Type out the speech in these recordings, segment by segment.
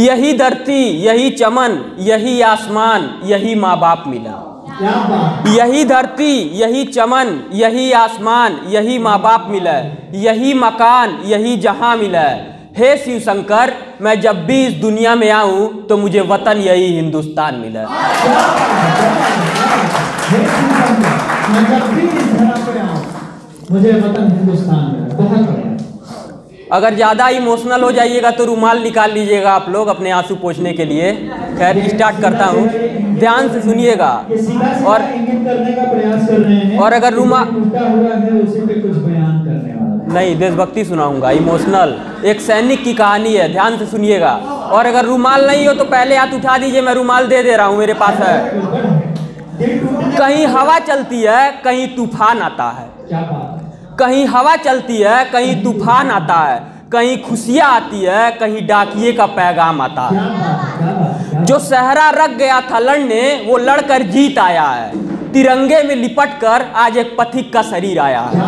यही धरती, यही चमन, यही आसमान, यही माँ बाप मिला। यही धरती, यही चमन, यही आसमान, यही माँ बाप मिला। यही मकान, यही जहां मिला। हे शिव शंकर, मैं जब भी इस दुनिया में आऊं तो मुझे वतन यही हिंदुस्तान मिला। मुझे वतन हिंदुस्तान मिला। बहुत बढ़िया। अगर ज़्यादा इमोशनल हो जाइएगा तो रुमाल निकाल लीजिएगा आप लोग अपने आंसू पोंछने के लिए। खैर स्टार्ट करता हूँ, ध्यान से सुनिएगा। और करने का प्रयास कर रहे हैं, और अगर रुमाल हुआ है उसी पे कुछ बयान करने वाला नहीं, देशभक्ति सुनाऊंगा, इमोशनल, एक सैनिक की कहानी है, ध्यान से सुनिएगा। और अगर रुमाल नहीं हो तो पहले हाथ उठा दीजिए, मैं रुमाल दे रहा हूँ, मेरे पास है। कहीं हवा चलती है, कहीं तूफान आता है। कहीं हवा चलती है, कहीं तूफान आता है। कहीं खुशियाँ आती है, कहीं डाकिये का पैगाम आता है। जो सहरा रख गया था लड़ने, वो लड़कर जीत आया है। तिरंगे में लिपट कर आज एक पथिक का शरीर आया है।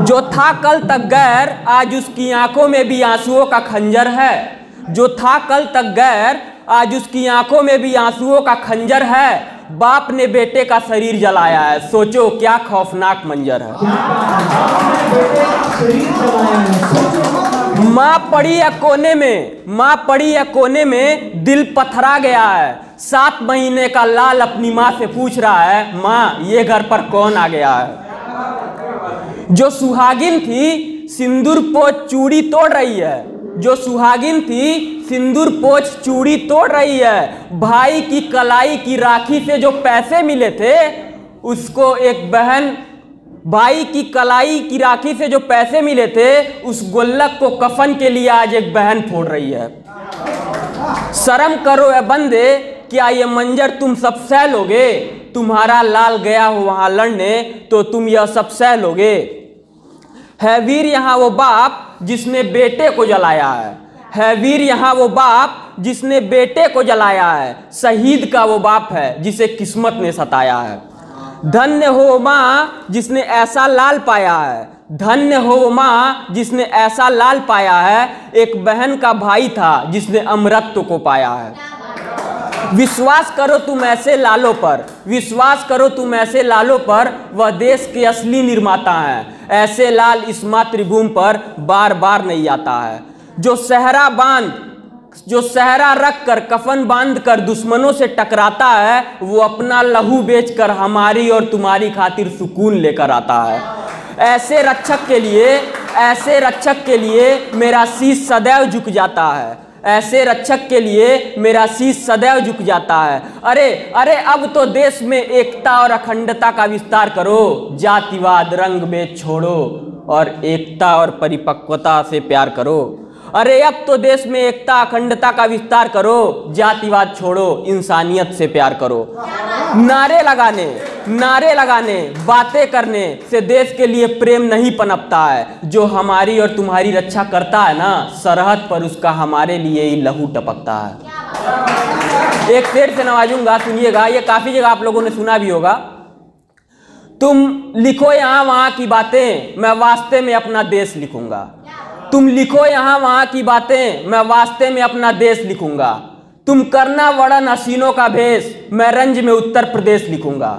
जो था कल तक गैर, आज उसकी आंखों में भी आंसुओं का खंजर है। जो था कल तक गैर, आज उसकी आंखों में भी आंसुओं का खंजर है। बाप ने बेटे का शरीर जलाया है, सोचो क्या खौफनाक मंजर है। माँ पड़ी है कोने में, माँ पड़ी है कोने में, दिल पथरा गया है। 7 महीने का लाल अपनी माँ से पूछ रहा है, माँ ये घर पर कौन आ गया है। जो सुहागिन थी सिंदूर पोछ चूड़ी तोड़ रही है। जो सुहागिन थी सिंदूर पोछ चूड़ी तोड़ रही है। भाई की कलाई की राखी से जो पैसे मिले थे उसको एक बहन, भाई की कलाई की राखी से जो पैसे मिले थे उस गुल्लक को कफन के लिए आज एक बहन फोड़ रही है। शर्म करो ए बंदे, क्या ये मंजर तुम सब सह लोगे। तुम्हारा लाल गया हो वहां लड़ने तो तुम यह सब सह लोगे। है वीर यहाँ वो बाप जिसने बेटे को जलाया है। है वीर यहाँ वो बाप जिसने बेटे को जलाया है। शहीद का वो बाप है जिसे किस्मत ने सताया है। धन्य हो माँ जिसने ऐसा लाल पाया है। धन्य हो माँ जिसने ऐसा लाल पाया है। एक बहन का भाई था जिसने अमरत्व को पाया है। विश्वास करो तुम ऐसे लालों पर, विश्वास करो तुम ऐसे लालों पर, वह देश के असली निर्माता हैं। ऐसे लाल इस मातृभूमि पर बार बार नहीं आता है। जो सहरा रख कर कफन बांध कर दुश्मनों से टकराता है, वो अपना लहू बेचकर हमारी और तुम्हारी खातिर सुकून लेकर आता है। ऐसे रक्षक के लिए मेरा शीश सदैव झुक जाता है। ऐसे रक्षक के लिए मेरा शीश सदैव झुक जाता है। अरे अरे अब तो देश में एकता और अखंडता का विस्तार करो। जातिवाद रंग भेद छोड़ो और एकता और परिपक्वता से प्यार करो। अरे अब तो देश में एकता अखंडता का विस्तार करो। जातिवाद छोड़ो, इंसानियत से प्यार करो। नारे लगाने बातें करने से देश के लिए प्रेम नहीं पनपता है। जो हमारी और तुम्हारी रक्षा करता है ना, सरहद पर उसका हमारे लिए ही लहू टपकता है। एक शेर से नवाजूंगा, सुनिएगा, ये काफी जगह आप लोगों ने सुना भी होगा। तुम लिखो यहाँ वहाँ की बातें, मैं वास्ते में अपना देश लिखूंगा। तुम लिखो यहाँ वहाँ की बातें, मैं वास्ते में अपना देश लिखूंगा। तुम करना वर्णन हसीनों का भेष, मैं रंज में उत्तर प्रदेश लिखूंगा।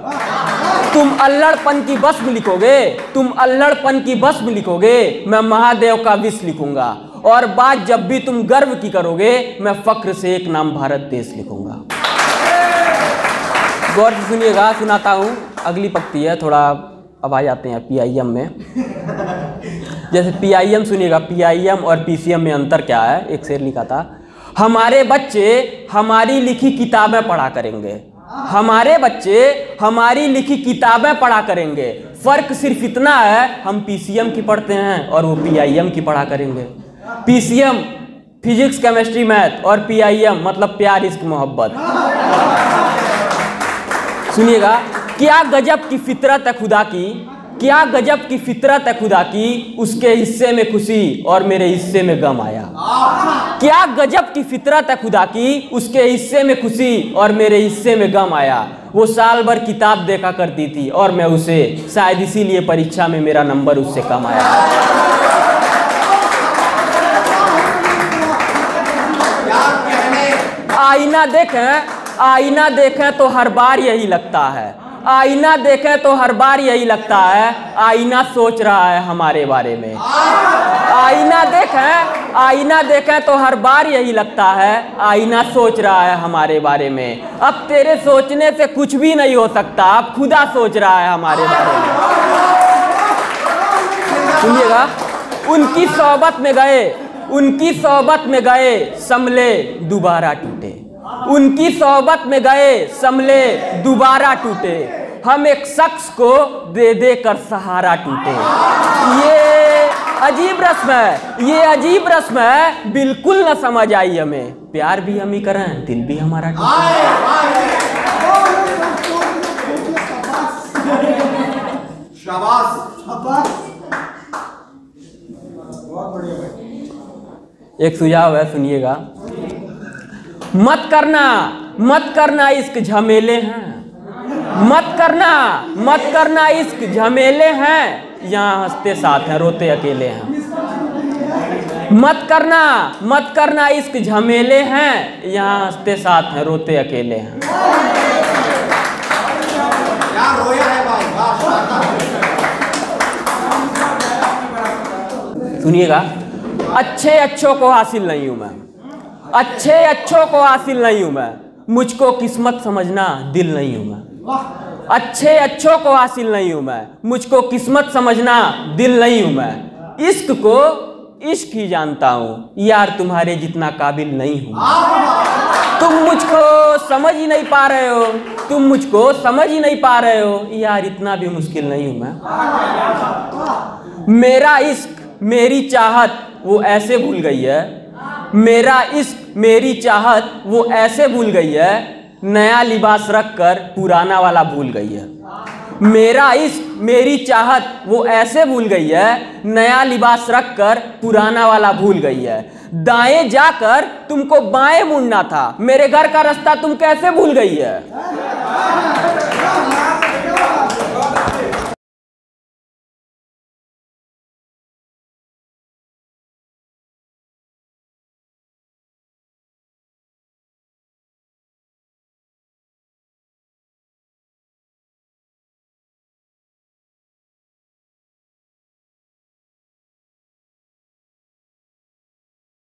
तुम अल्लड़पन की भस्म लिखोगे, तुम अल्लड़पन की भस्म लिखोगे, मैं महादेव का विष लिखूंगा। और बात जब भी तुम गर्व की करोगे, मैं फक्र से एक नाम भारत देश लिखूंगा। गौर से सुनिएगा, सुनाता हूँ। अगली पंक्ति है, थोड़ा अब आ जाते हैं PIM में। जैसे PIM सुनिएगा, PIM और PCM में अंतर क्या है। एक शेर लिखा था, हमारे बच्चे हमारी लिखी किताबें पढ़ा करेंगे। हमारे बच्चे हमारी लिखी किताबें पढ़ा करेंगे। फर्क सिर्फ इतना है, हम PCM की पढ़ते हैं और वो PIM की पढ़ा करेंगे। PCM फिजिक्स केमिस्ट्री मैथ और PIM मतलब प्यार इश्क मोहब्बत। सुनिएगा, क्या गजब की फितरत है खुदा की, क्या गजब की फितरत है खुदा की, उसके हिस्से में खुशी और मेरे हिस्से में गम आया। क्या गजब की फितरत है खुदा की, उसके हिस्से में खुशी और मेरे हिस्से में गम आया। वो साल भर किताब देखा करती थी और मैं उसे, शायद इसीलिए परीक्षा में मेरा नंबर उससे कम आया। आईना देखें तो हर बार यही लगता है, आईना देखें तो हर बार यही लगता है, आईना सोच रहा है हमारे बारे में। आईना देखें तो हर बार यही लगता है, आईना सोच रहा है हमारे बारे में। अब तेरे सोचने से कुछ भी नहीं हो सकता, अब खुदा सोच रहा है हमारे बारे में। सुनिएगा, उनकी सोहबत में गए संभले दोबारा टूटे, उनकी सोहबत में गए संभले दोबारा टूटे, हम एक शख्स को दे दे कर सहारा टूटे। ये अजीब रस्म है, बिल्कुल न समझ आई हमें, प्यार भी हम ही करें, दिल भी हमारा टूटे। एक सुझाव है, सुनिएगा। मत करना इश्क झमेले हैं, मत करना इश्क झमेले हैं, यहाँ हंसते साथ हैं रोते अकेले हैं। मत करना इश्क झमेले हैं, यहाँ हंसते साथ हैं रोते अकेले हैं। क्या रोया है भाई? सुनिएगा, अच्छों को हासिल नहीं हूं मैं, अच्छों को हासिल नहीं हूं मैं, मुझको किस्मत समझना दिल नहीं हूं मैं। अच्छों को हासिल नहीं हूं मैं, मुझको किस्मत समझना दिल नहीं हूं मैं। इश्क को इश्क ही जानता हूं, यार तुम्हारे जितना काबिल नहीं हूं। तुम मुझको समझ ही नहीं पा रहे हो, तुम मुझको समझ ही नहीं पा रहे हो, यार इतना भी मुश्किल नहीं हूं मैं। मेरा इश्क मेरी चाहत वो ऐसे भूल गई है, मेरा इश्क मेरी चाहत वो ऐसे भूल गई है, नया लिबास रखकर पुराना वाला भूल गई है। मेरा इश्क मेरी चाहत वो ऐसे भूल गई है, नया लिबास रखकर पुराना वाला भूल गई है। दाएं जाकर तुमको बाएं मुड़ना था, मेरे घर का रास्ता तुम कैसे भूल गई है।